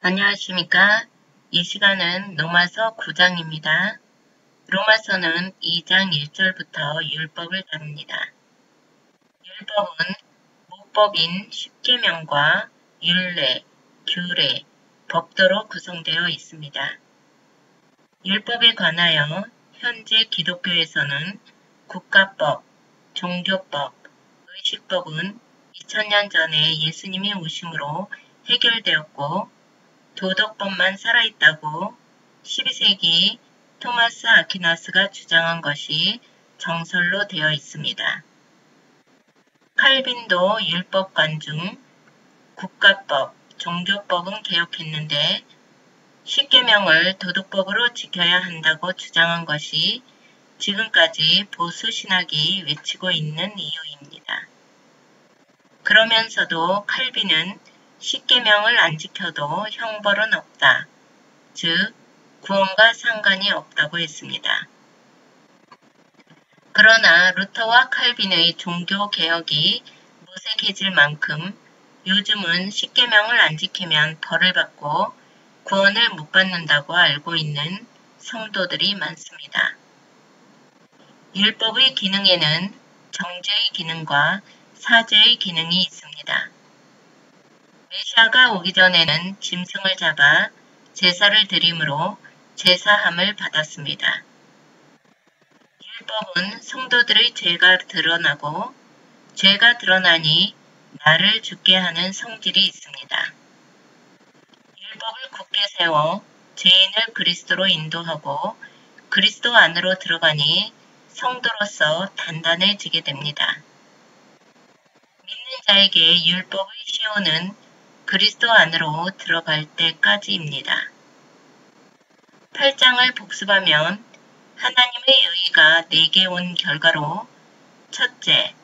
안녕하십니까? 이 시간은 로마서 9장입니다. 로마서는 2장 1절부터 율법을 다룹니다. 율법은 모법인 십계명과 율례, 규례, 법도로 구성되어 있습니다. 율법에 관하여 현재 기독교에서는 국가법, 종교법, 의식법은 2000년 전에 예수님이 오심으로 해결되었고 도덕법만 살아있다고 12세기 토마스 아퀴나스가 주장한 것이 정설로 되어 있습니다. 칼빈도 율법관 중 국가법, 종교법은 개혁했는데 십계명을 도덕법으로 지켜야 한다고 주장한 것이 지금까지 보수 신학이 외치고 있는 이유입니다. 그러면서도 칼빈은 십계명을 안 지켜도 형벌은 없다. 즉, 구원과 상관이 없다고 했습니다. 그러나 루터와 칼빈의 종교개혁이 무색해질 만큼 요즘은 십계명을 안 지키면 벌을 받고 구원을 못 받는다고 알고 있는 성도들이 많습니다. 율법의 기능에는 정죄의 기능과 사죄의 기능이 있습니다. 메시아가 오기 전에는 짐승을 잡아 제사를 드림으로 제사함을 받았습니다. 율법은 성도들의 죄가 드러나고 죄가 드러나니 나를 죽게 하는 성질이 있습니다. 율법을 굳게 세워 죄인을 그리스도로 인도하고 그리스도 안으로 들어가니 성도로서 단단해지게 됩니다. 믿는 자에게 율법의 시효는 그리스도 안으로 들어갈 때까지입니다. 8장을 복습하면 하나님의 의의가 내게 온 결과로 첫째,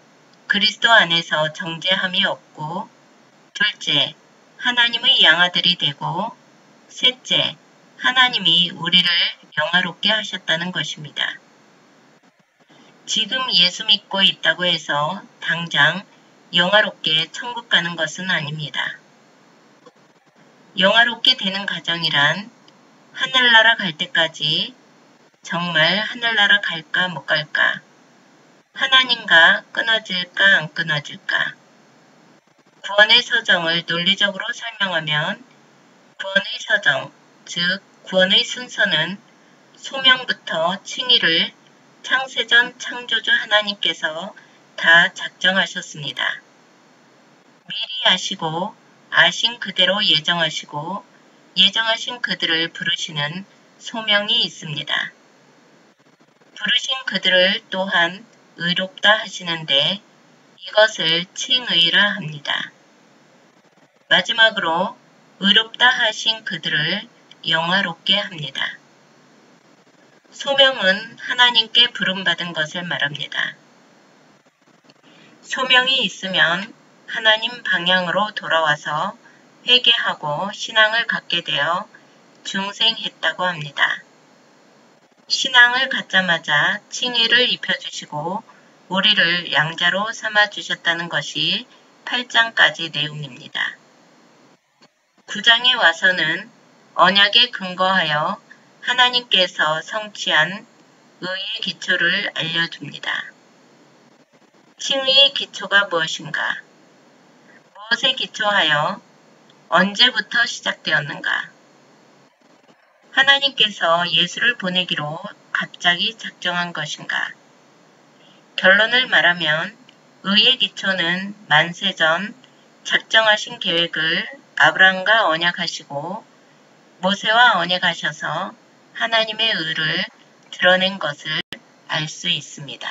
그리스도 안에서 정죄함이 없고 둘째, 하나님의 양아들이 되고 셋째, 하나님이 우리를 영화롭게 하셨다는 것입니다. 지금 예수 믿고 있다고 해서 당장 영화롭게 천국 가는 것은 아닙니다. 영화롭게 되는 가정이란 하늘나라 갈 때까지 정말 하늘나라 갈까 못 갈까, 하나님과 끊어질까 안 끊어질까. 구원의 서정을 논리적으로 설명하면 구원의 서정, 즉 구원의 순서는 소명부터 칭의를 창세전 창조주 하나님께서 다 작정하셨습니다. 미리 아시고 아신 그대로 예정하시고 예정하신 그들을 부르시는 소명이 있습니다. 부르신 그들을 또한 의롭다 하시는데 이것을 칭의라 합니다. 마지막으로 의롭다 하신 그들을 영화롭게 합니다. 소명은 하나님께 부름받은 것을 말합니다. 소명이 있으면 하나님 방향으로 돌아와서 회개하고 신앙을 갖게 되어 중생했다고 합니다. 신앙을 갖자마자 칭의를 입혀주시고 우리를 양자로 삼아주셨다는 것이 8장까지 내용입니다. 9장에 와서는 언약에 근거하여 하나님께서 성취한 의의 기초를 알려줍니다. 칭의의 기초가 무엇인가? 무엇에 기초하여 언제부터 시작되었는가? 하나님께서 예수를 보내기로 갑자기 작정한 것인가? 결론을 말하면 의의 기초는 만세전 작정하신 계획을 아브라함과 언약하시고 모세와 언약하셔서 하나님의 의를 드러낸 것을 알 수 있습니다.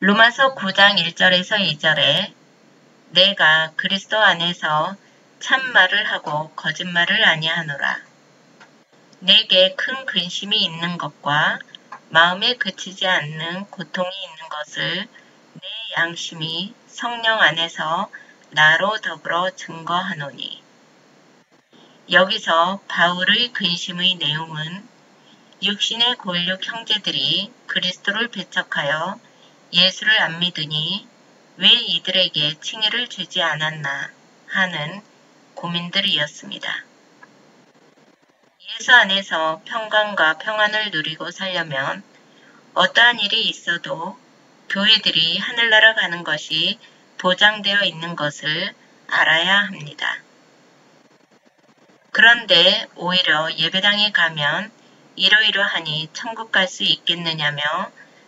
로마서 9장 1절에서 2절에 내가 그리스도 안에서 참말을 하고 거짓말을 아니하노라. 내게 큰 근심이 있는 것과 마음에 그치지 않는 고통이 있는 것을 내 양심이 성령 안에서 나로 더불어 증거하노니. 여기서 바울의 근심의 내용은 육신의 골육 형제들이 그리스도를 배척하여 예수를 안 믿으니 왜 이들에게 칭의를 주지 않았나 하는 고민들이었습니다. 예수 안에서 평강과 평안을 누리고 살려면 어떠한 일이 있어도 교회들이 하늘나라 가는 것이 보장되어 있는 것을 알아야 합니다. 그런데 오히려 예배당에 가면 이러이러하니 천국 갈 수 있겠느냐며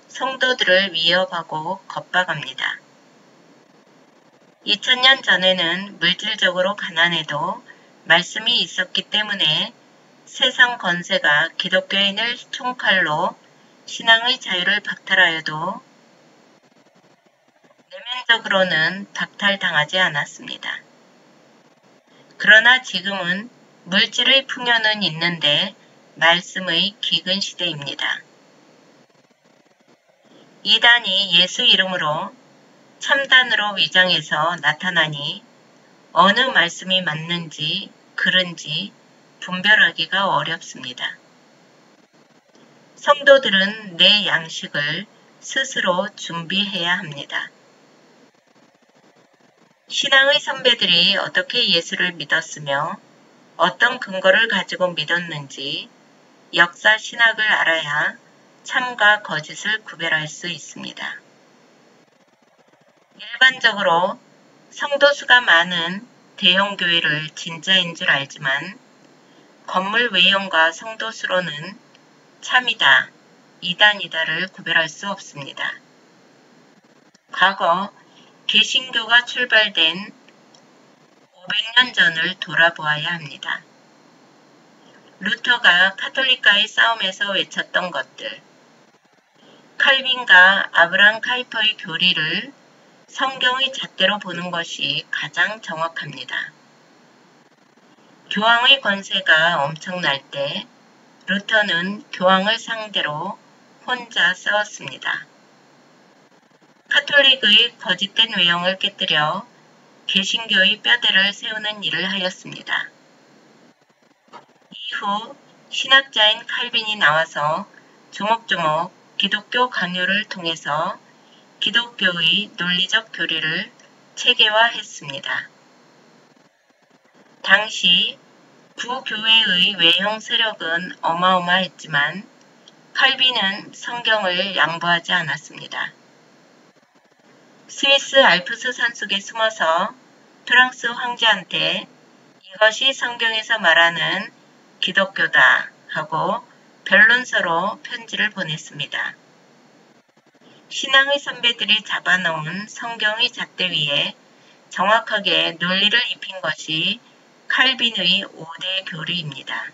성도들을 위협하고 겁박합니다. 2000년 전에는 물질적으로 가난해도 말씀이 있었기 때문에 세상 권세가 기독교인을 총칼로 신앙의 자유를 박탈하여도 내면적으로는 박탈당하지 않았습니다. 그러나 지금은 물질의 풍요는 있는데 말씀의 기근 시대입니다. 이단이 예수 이름으로 참단으로 위장해서 나타나니 어느 말씀이 맞는지 그른지 분별하기가 어렵습니다. 성도들은 내 양식을 스스로 준비해야 합니다. 신앙의 선배들이 어떻게 예수를 믿었으며 어떤 근거를 가지고 믿었는지 역사 신학을 알아야 참과 거짓을 구별할 수 있습니다. 일반적으로 성도 수가 많은 대형 교회를 진짜인 줄 알지만 건물 외형과 성도 수로는 참이다, 이단이다를 구별할 수 없습니다. 과거 개신교가 출발된 500년 전을 돌아보아야 합니다. 루터가 카톨릭과의 싸움에서 외쳤던 것들, 칼빈과 아브람 카이퍼의 교리를 성경의 잣대로 보는 것이 가장 정확합니다. 교황의 권세가 엄청날 때 루터는 교황을 상대로 혼자 싸웠습니다. 카톨릭의 거짓된 외형을 깨뜨려 개신교의 뼈대를 세우는 일을 하였습니다. 이후 신학자인 칼빈이 나와서 조목조목 기독교 강요를 통해서 기독교의 논리적 교리를 체계화했습니다. 당시 구교회의 외형 세력은 어마어마했지만 칼빈은 성경을 양보하지 않았습니다. 스위스 알프스 산속에 숨어서 프랑스 황제한테 이것이 성경에서 말하는 기독교다 하고 변론서로 편지를 보냈습니다. 신앙의 선배들이 잡아놓은 성경의 잣대 위에 정확하게 논리를 입힌 것이 칼빈의 5대 교리입니다.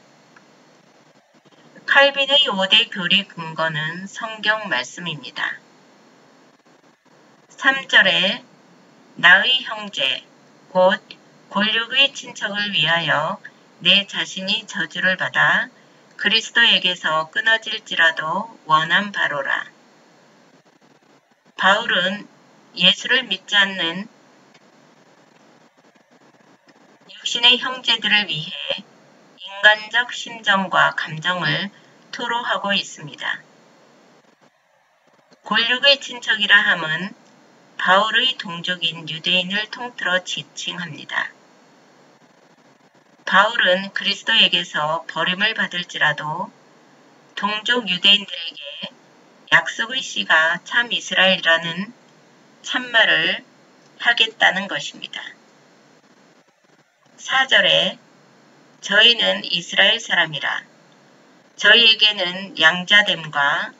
칼빈의 5대 교리 근거는 성경 말씀입니다. 3절에 나의 형제, 곧 골육의 친척을 위하여 내 자신이 저주를 받아 그리스도에게서 끊어질지라도 원한 바로라. 바울은 예수를 믿지 않는 육신의 형제들을 위해 인간적 심정과 감정을 토로하고 있습니다. 골육의 친척이라 함은 바울의 동족인 유대인을 통틀어 지칭합니다. 바울은 그리스도에게서 버림을 받을지라도 동족 유대인들에게 약속의 씨가 참 이스라엘이라는 참말을 하겠다는 것입니다. 4절에 저희는 이스라엘 사람이라 저희에게는 양자됨과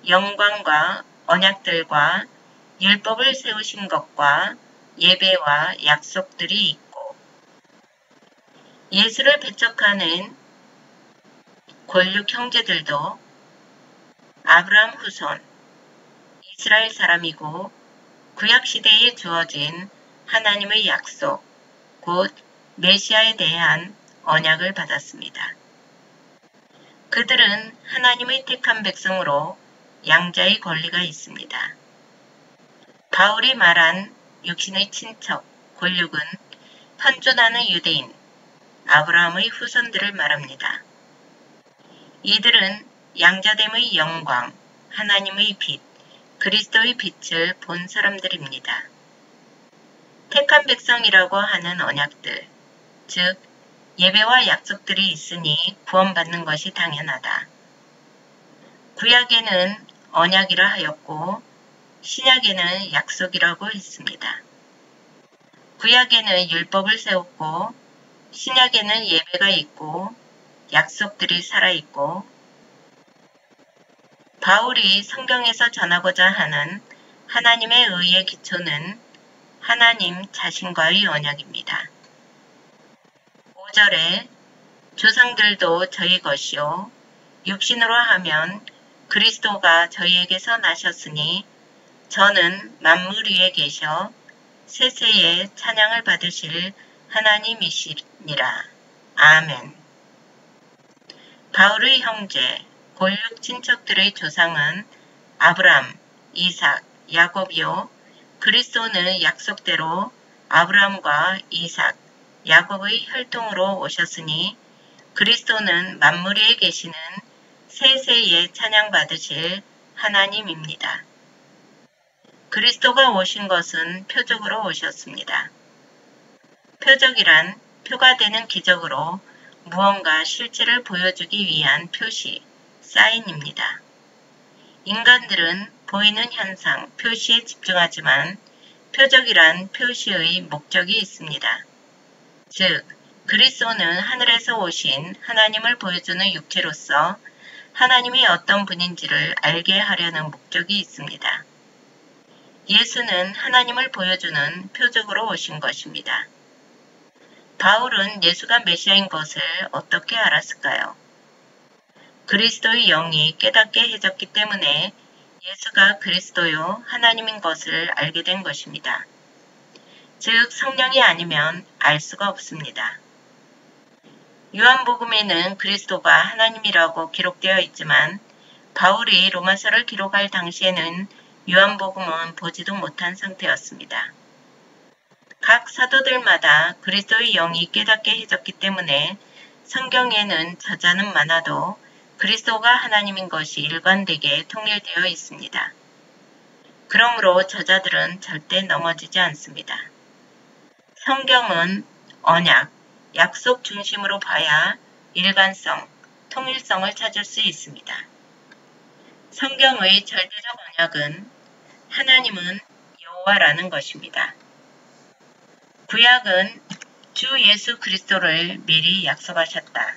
영광과 언약들과 율법을 세우신 것과 예배와 약속들이 있고 예수를 배척하는 골육 형제들도 아브라함 후손, 이스라엘 사람이고 구약시대에 주어진 하나님의 약속, 곧 메시아에 대한 언약을 받았습니다. 그들은 하나님의 택한 백성으로 양자의 권리가 있습니다. 바울이 말한 육신의 친척, 골육은 현존하는 유대인, 아브라함의 후손들을 말합니다. 이들은 양자됨의 영광, 하나님의 빛, 그리스도의 빛을 본 사람들입니다. 택한 백성이라고 하는 언약들, 즉 예배와 약속들이 있으니 구원받는 것이 당연하다. 구약에는 언약이라 하였고 신약에는 약속이라고 했습니다. 구약에는 율법을 세웠고 신약에는 예배가 있고 약속들이 살아있고 바울이 성경에서 전하고자 하는 하나님의 의의 기초는 하나님 자신과의 언약입니다. 5절에 조상들도 저희 것이요 육신으로 하면 그리스도가 저희에게서 나셨으니 저는 만물 위에 계셔 세세에 찬양을 받으실 하나님이시니라. 아멘. 바울의 형제, 골육 친척들의 조상은 아브람, 이삭, 야곱이요. 그리스도는 약속대로 아브람과 이삭, 야곱의 혈통으로 오셨으니 그리스도는 만물 위에 계시는 세세에 찬양받으실 하나님입니다. 그리스도가 오신 것은 표적으로 오셨습니다. 표적이란 표가 되는 기적으로 무언가 실체를 보여주기 위한 표시, 사인입니다. 인간들은 보이는 현상, 표시에 집중하지만 표적이란 표시의 목적이 있습니다. 즉, 그리스도는 하늘에서 오신 하나님을 보여주는 육체로서 하나님이 어떤 분인지를 알게 하려는 목적이 있습니다. 예수는 하나님을 보여주는 표적으로 오신 것입니다. 바울은 예수가 메시아인 것을 어떻게 알았을까요? 그리스도의 영이 깨닫게 해줬기 때문에 예수가 그리스도요 하나님인 것을 알게 된 것입니다. 즉 성령이 아니면 알 수가 없습니다. 요한복음에는 그리스도가 하나님이라고 기록되어 있지만 바울이 로마서를 기록할 당시에는 요한복음은 보지도 못한 상태였습니다. 각 사도들마다 그리스도의 영이 깨닫게 해줬기 때문에 성경에는 저자는 많아도 그리스도가 하나님인 것이 일관되게 통일되어 있습니다. 그러므로 저자들은 절대 넘어지지 않습니다. 성경은 언약, 약속 중심으로 봐야 일관성, 통일성을 찾을 수 있습니다. 성경의 절대적 언약은 하나님은 여호와라는 것입니다. 구약은 주 예수 그리스도를 미리 약속하셨다.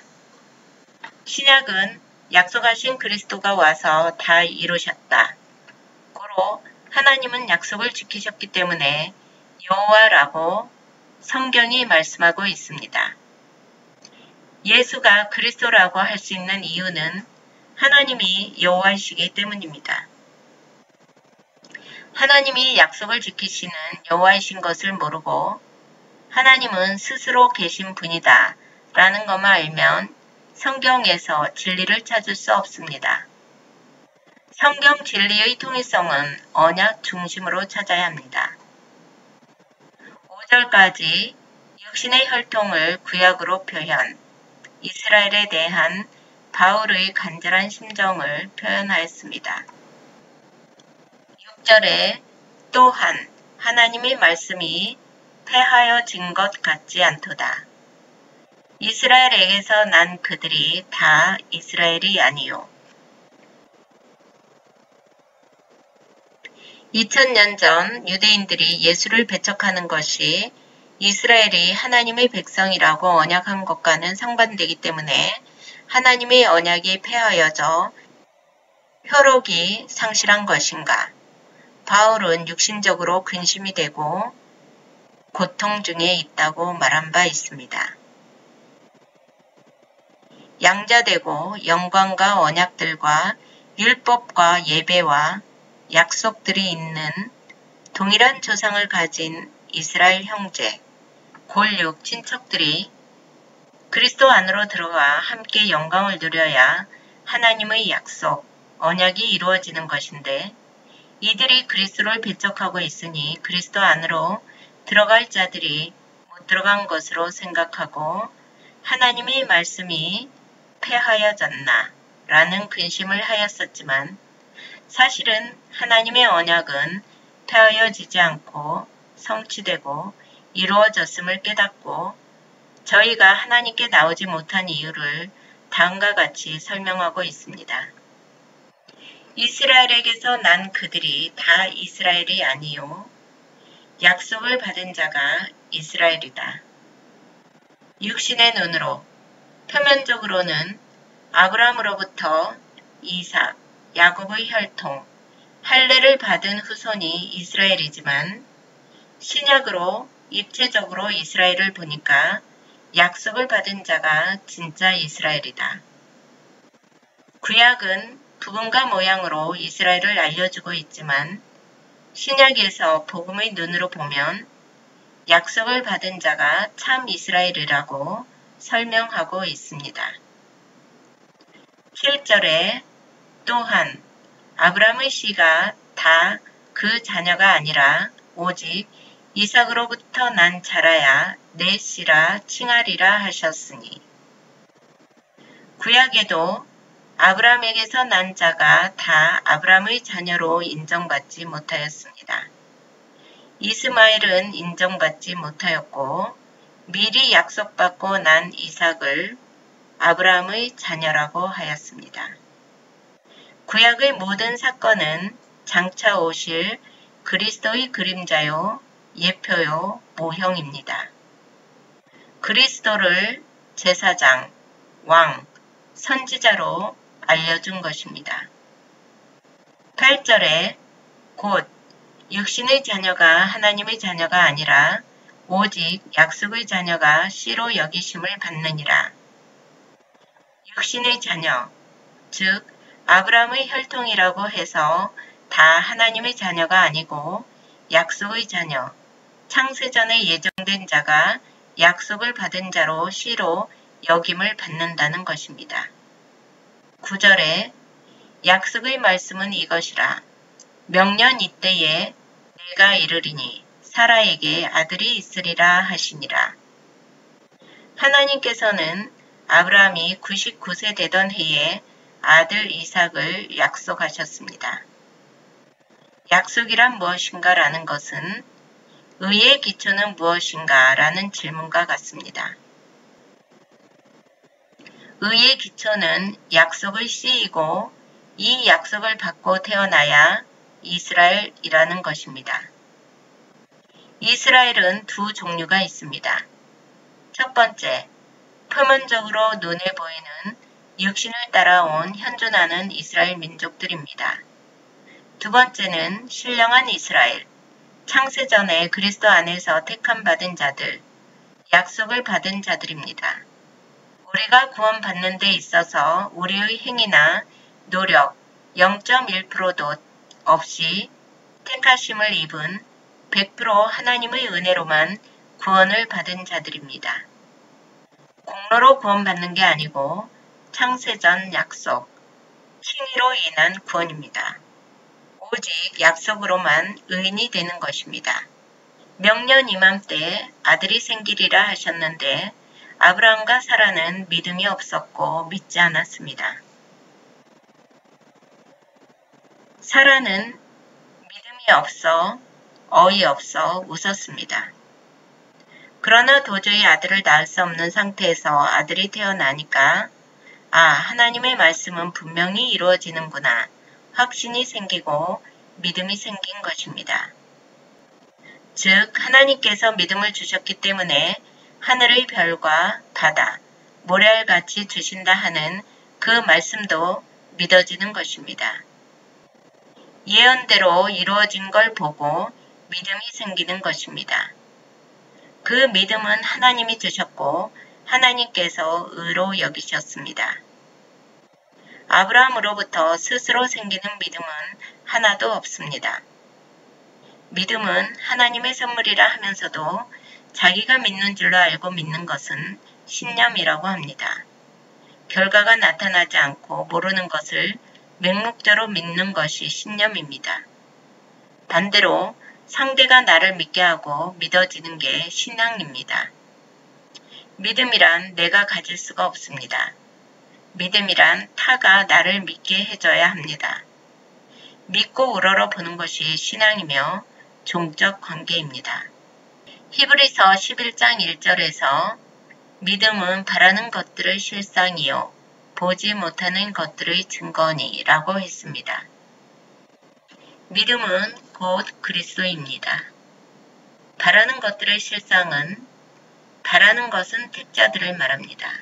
신약은 약속하신 그리스도가 와서 다 이루셨다. 고로 하나님은 약속을 지키셨기 때문에 여호와라고 성경이 말씀하고 있습니다. 예수가 그리스도라고 할 수 있는 이유는 하나님이 여호와이시기 때문입니다. 하나님이 약속을 지키시는 여호와이신 것을 모르고 하나님은 스스로 계신 분이다 라는 것만 알면 성경에서 진리를 찾을 수 없습니다. 성경 진리의 통일성은 언약 중심으로 찾아야 합니다. 5절까지 육신의 혈통을 구약으로 표현, 이스라엘에 대한 바울의 간절한 심정을 표현하였습니다. 6절에 또한 하나님의 말씀이 패하여진 것 같지 않도다. 이스라엘에게서 난 그들이 다 이스라엘이 아니요. 2000년 전 유대인들이 예수를 배척하는 것이 이스라엘이 하나님의 백성이라고 언약한 것과는 상반되기 때문에 하나님의 언약이 폐하여져 효력이 상실한 것인가? 바울은 육신적으로 근심이 되고 고통 중에 있다고 말한 바 있습니다. 양자되고 영광과 언약들과 율법과 예배와 약속들이 있는 동일한 조상을 가진 이스라엘 형제, 골육 친척들이 그리스도 안으로 들어와 함께 영광을 누려야 하나님의 약속, 언약이 이루어지는 것인데 이들이 그리스도를 배척하고 있으니 그리스도 안으로 들어갈 자들이 못 들어간 것으로 생각하고 하나님의 말씀이 폐하여졌나 라는 근심을 하였었지만 사실은 하나님의 언약은 폐하여지지 않고 성취되고 이루어졌음을 깨닫고 저희가 하나님께 나오지 못한 이유를 다음과 같이 설명하고 있습니다. 이스라엘에게서 난 그들이 다 이스라엘이 아니요 약속을 받은 자가 이스라엘이다. 육신의 눈으로 표면적으로는 아브라함으로부터 이삭, 야곱의 혈통, 할례를 받은 후손이 이스라엘이지만 신약으로 입체적으로 이스라엘을 보니까 약속을 받은 자가 진짜 이스라엘이다. 구약은 부분과 모양으로 이스라엘을 알려주고 있지만 신약에서 복음의 눈으로 보면 약속을 받은 자가 참 이스라엘이라고 설명하고 있습니다. 7절에 또한 아브라함의 씨가 다 그 자녀가 아니라 오직 이삭으로부터 난 자라야 내 씨라 칭하리라 하셨으니 구약에도 아브라함에게서 난 자가 다 아브라함의 자녀로 인정받지 못하였습니다. 이스마엘은 인정받지 못하였고 미리 약속받고 난 이삭을 아브라함의 자녀라고 하였습니다. 구약의 모든 사건은 장차 오실 그리스도의 그림자요, 예표요, 모형입니다. 그리스도를 제사장, 왕, 선지자로 알려준 것입니다. 8절에 곧 육신의 자녀가 하나님의 자녀가 아니라 오직 약속의 자녀가 씨로 여기심을 받느니라. 육신의 자녀, 즉 아브라함의 혈통이라고 해서 다 하나님의 자녀가 아니고 약속의 자녀, 창세전에 예정된 자가 약속을 받은 자로 씨로 여김을 받는다는 것입니다. 9절에 약속의 말씀은 이것이라. 명년 이때에 내가 이르리니 사라에게 아들이 있으리라 하시니라. 하나님께서는 아브라함이 99세 되던 해에 아들 이삭을 약속하셨습니다. 약속이란 무엇인가 라는 것은 의의 기초는 무엇인가 라는 질문과 같습니다. 의의 기초는 약속의 씨이고 이 약속을 받고 태어나야 이스라엘이라는 것입니다. 이스라엘은 두 종류가 있습니다. 첫 번째, 표면적으로 눈에 보이는 육신을 따라온 현존하는 이스라엘 민족들입니다. 두 번째는 신령한 이스라엘, 창세전에 그리스도 안에서 택함받은 자들, 약속을 받은 자들입니다. 우리가 구원받는 데 있어서 우리의 행위나 노력 0.1%도 없이 택하심을 입은 100% 하나님의 은혜로만 구원을 받은 자들입니다. 공로로 구원받는 게 아니고 창세전 약속, 칭의로 인한 구원입니다. 오직 약속으로만 의인이 되는 것입니다. 명년 이맘때 아들이 생기리라 하셨는데 아브라함과 사라는 믿음이 없었고 믿지 않았습니다. 사라는 믿음이 없어 어이없어 웃었습니다. 그러나 도저히 아들을 낳을 수 없는 상태에서 아들이 태어나니까 하나님의 말씀은 분명히 이루어지는구나 확신이 생기고 믿음이 생긴 것입니다. 즉 하나님께서 믿음을 주셨기 때문에 하늘의 별과 바다, 모래알같이 주신다 하는 그 말씀도 믿어지는 것입니다. 예언대로 이루어진 걸 보고 믿음이 생기는 것입니다. 그 믿음은 하나님이 주셨고 하나님께서 의로 여기셨습니다. 아브라함으로부터 스스로 생기는 믿음은 하나도 없습니다. 믿음은 하나님의 선물이라 하면서도 자기가 믿는 줄로 알고 믿는 것은 신념이라고 합니다. 결과가 나타나지 않고 모르는 것을 맹목적으로 믿는 것이 신념입니다. 반대로 상대가 나를 믿게 하고 믿어지는 게 신앙입니다. 믿음이란 내가 가질 수가 없습니다. 믿음이란 타가 나를 믿게 해줘야 합니다. 믿고 우러러 보는 것이 신앙이며 종적 관계입니다. 히브리서 11장 1절에서 믿음은 바라는 것들의 실상이요 보지 못하는 것들의 증거니 라고 했습니다. 믿음은 곧 그리스도입니다. 바라는 것들의 실상은 바라는 것은 택자들을 말합니다.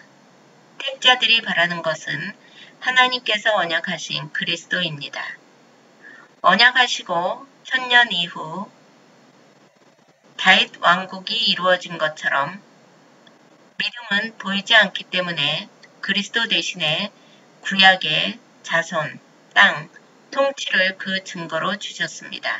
택자들이 바라는 것은 하나님께서 언약하신 그리스도입니다. 언약하시고 천년 이후 다윗 왕국이 이루어진 것처럼 믿음은 보이지 않기 때문에 그리스도 대신에 구약의 자손, 땅, 통치를 그 증거로 주셨습니다.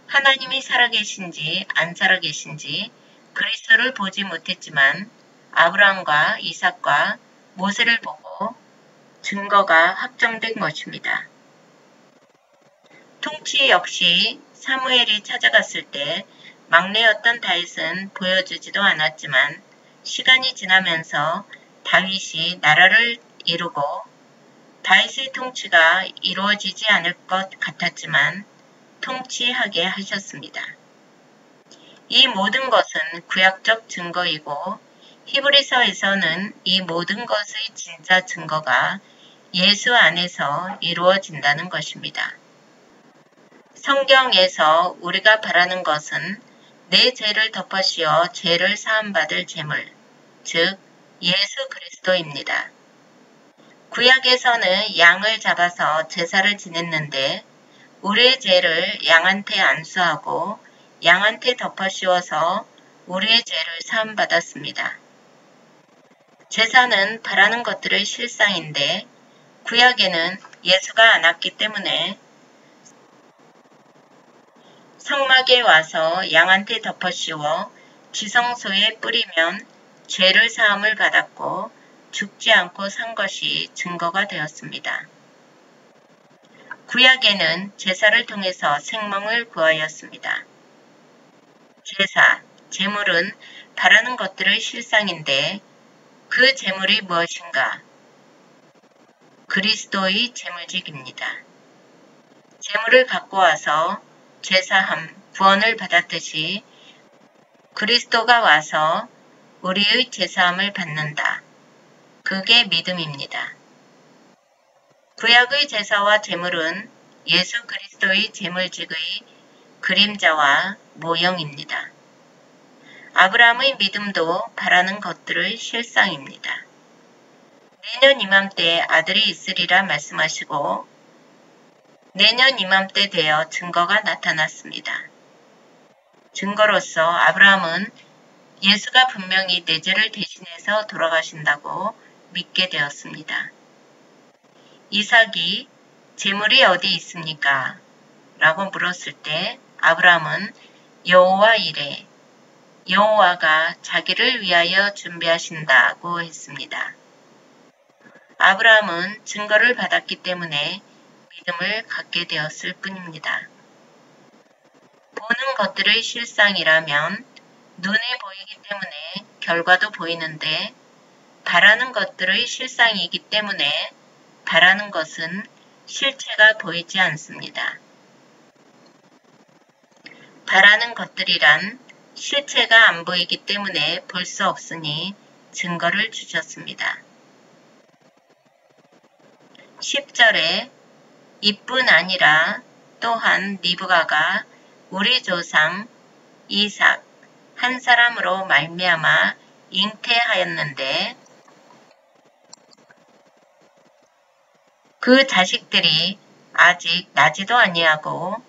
하나님이 살아계신지 안 살아계신지 그리스도를 보지 못했지만 아브라함과 이삭과 모세를 보고 증거가 확정된 것입니다. 통치 역시 사무엘이 찾아갔을 때 막내였던 다윗은 보여주지도 않았지만 시간이 지나면서 다윗이 나라를 이루고 다윗의 통치가 이루어지지 않을 것 같았지만 통치하게 하셨습니다. 이 모든 것은 구약적 증거이고 히브리서에서는 이 모든 것의 진짜 증거가 예수 안에서 이루어진다는 것입니다. 성경에서 우리가 바라는 것은 내 죄를 덮어씌워 죄를 사함받을 제물, 즉 예수 그리스도입니다. 구약에서는 양을 잡아서 제사를 지냈는데 우리의 죄를 양한테 안수하고 양한테 덮어씌워서 우리의 죄를 사함받았습니다. 제사는 바라는 것들의 실상인데 구약에는 예수가 안 왔기 때문에 성막에 와서 양한테 덮어씌워 지성소에 뿌리면 죄를 사함을 받았고 죽지 않고 산 것이 증거가 되었습니다. 구약에는 제사를 통해서 생명을 구하였습니다. 제사, 제물은 바라는 것들의 실상인데 그 제물이 무엇인가? 그리스도의 제물직입니다. 제물을 갖고 와서 제사함, 구원을 받았듯이 그리스도가 와서 우리의 제사함을 받는다. 그게 믿음입니다. 구약의 제사와 제물은 예수 그리스도의 제물직의 그림자와 모형입니다. 아브라함의 믿음도 바라는 것들의 실상입니다. 내년 이맘때 아들이 있으리라 말씀하시고 내년 이맘때 되어 증거가 나타났습니다. 증거로서 아브라함은 예수가 분명히 내 죄를 대신해서 돌아가신다고 믿게 되었습니다. 이삭이 제물이 어디 있습니까? 라고 물었을 때 아브라함은 여호와 이래 여호와가 자기를 위하여 준비하신다고 했습니다. 아브라함은 증거를 받았기 때문에 믿음을 갖게 되었을 뿐입니다. 보는 것들의 실상이라면 눈에 보이기 때문에 결과도 보이는데 바라는 것들의 실상이기 때문에 바라는 것은 실체가 보이지 않습니다. 바라는 것들이란 실체가 안 보이기 때문에 볼 수 없으니 증거를 주셨습니다. 10절에 이뿐 아니라 또한 리브가가 우리 조상 이삭 한 사람으로 말미암아 잉태하였는데 그 자식들이 아직 나지도 아니하고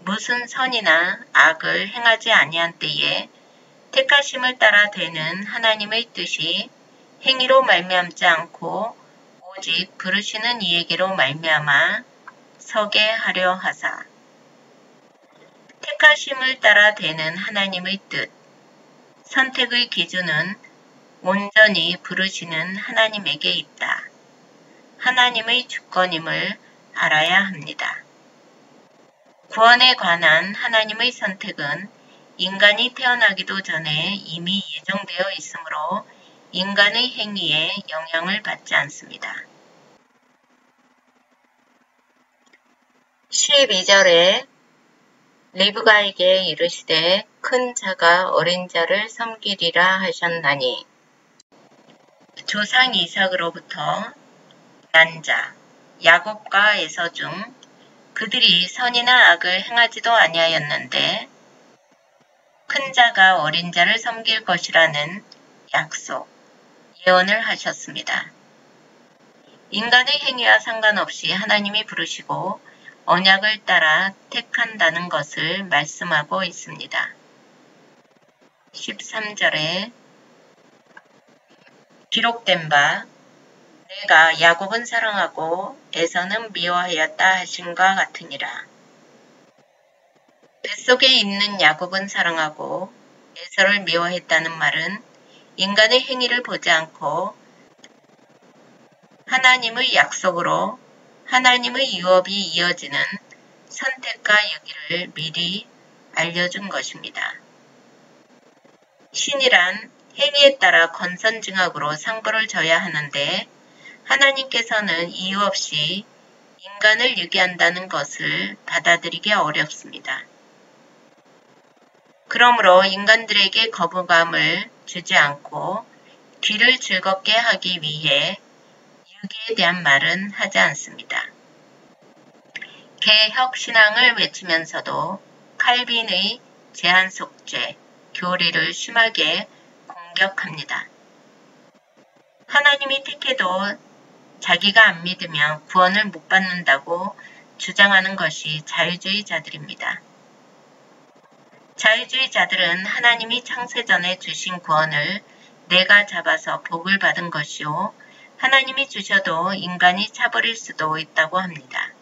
무슨 선이나 악을 행하지 아니한 때에 택하심을 따라 되는 하나님의 뜻이 행위로 말미암지 않고 오직 부르시는 이에게로 말미암아 서게 하려 하사. 택하심을 따라 되는 하나님의 뜻, 선택의 기준은 온전히 부르시는 하나님에게 있다. 하나님의 주권임을 알아야 합니다. 구원에 관한 하나님의 선택은 인간이 태어나기도 전에 이미 예정되어 있으므로 인간의 행위에 영향을 받지 않습니다. 12절에 리브가에게 이르시되 큰 자가 어린 자를 섬기리라 하셨나니 조상 이삭으로부터 난 자 야곱과 에서 중 그들이 선이나 악을 행하지도 아니하였는데 큰 자가 어린 자를 섬길 것이라는 약속, 예언을 하셨습니다. 인간의 행위와 상관없이 하나님이 부르시고 언약을 따라 택한다는 것을 말씀하고 있습니다. 13절에 기록된 바 내가 야곱은 사랑하고 에서는 미워하였다 하신과 같으니라. 뱃속에 있는 야곱은 사랑하고 에서를 미워했다는 말은 인간의 행위를 보지 않고 하나님의 약속으로 하나님의 유업이 이어지는 선택과 유기를 미리 알려준 것입니다. 신이란 행위에 따라 권선징악으로 상벌을 져야 하는데 하나님께서는 이유 없이 인간을 유기한다는 것을 받아들이기 어렵습니다. 그러므로 인간들에게 거부감을 주지 않고 귀를 즐겁게 하기 위해 유기에 대한 말은 하지 않습니다. 개혁 신앙을 외치면서도 칼빈의 제한 속죄, 교리를 심하게 공격합니다. 하나님이 택해도 자기가 안 믿으면 구원을 못 받는다고 주장하는 것이 자유주의자들입니다. 자유주의자들은 하나님이 창세전에 주신 구원을 내가 잡아서 복을 받은 것이요 하나님이 주셔도 인간이 차버릴 수도 있다고 합니다.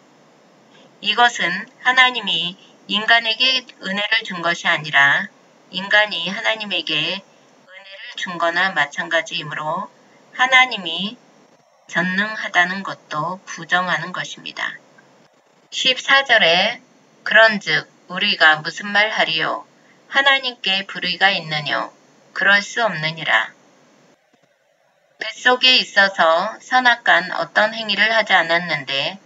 이것은 하나님이 인간에게 은혜를 준 것이 아니라 인간이 하나님에게 은혜를 준 거나 마찬가지이므로 하나님이 전능하다는 것도 부정하는 것입니다. 14절에 그런즉 우리가 무슨 말 하리요? 하나님께 불의가 있느뇨? 그럴 수 없느니라. 뱃속에 있어서 선악간 어떤 행위를 하지 않았는데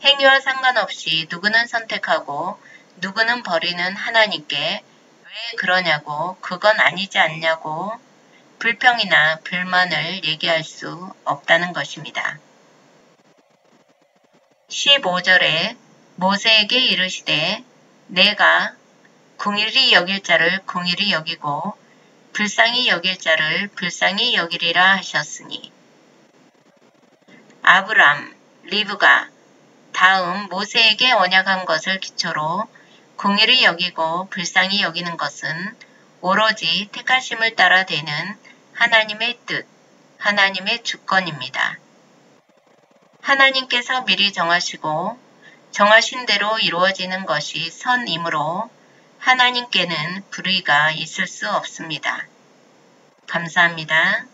행위와 상관없이 누구는 선택하고 누구는 버리는 하나님께 왜 그러냐고 그건 아니지 않냐고 불평이나 불만을 얘기할 수 없다는 것입니다. 15절에 모세에게 이르시되 내가 궁일이 여길 자를 궁일이 여기고 불쌍히 여길 자를 불쌍히 여기리라 하셨으니 아브람, 리브가 다음 모세에게 언약한 것을 기초로 궁일이 여기고 불쌍히 여기는 것은 오로지 택하심을 따라 되는 하나님의 뜻, 하나님의 주권입니다. 하나님께서 미리 정하시고 정하신 대로 이루어지는 것이 선이므로 하나님께는 불의가 있을 수 없습니다. 감사합니다.